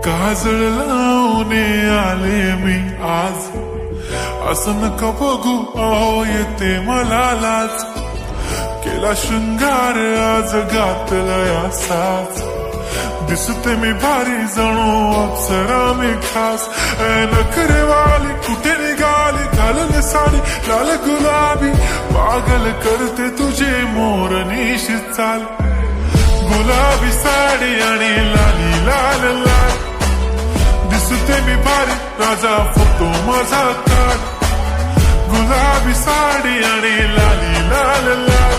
काजळ लावून आले मी आज, असं नका बघू अहो येते मला लाज. केला शृंगार आज घातलाय असाच, दिसते मी भारी जणू अप्सरा मी खास. नखरेवाली कुठे निघाली, घालले साडी लाल गुलाबी, पागल करते तुझे मोरनीशी चाल. गुलाबी साडी आणि लाली लाल लाल, दिसते मी भारी राजा फोटो माझा काढ. गुलाबी साडी आणि लाली लाल लाल,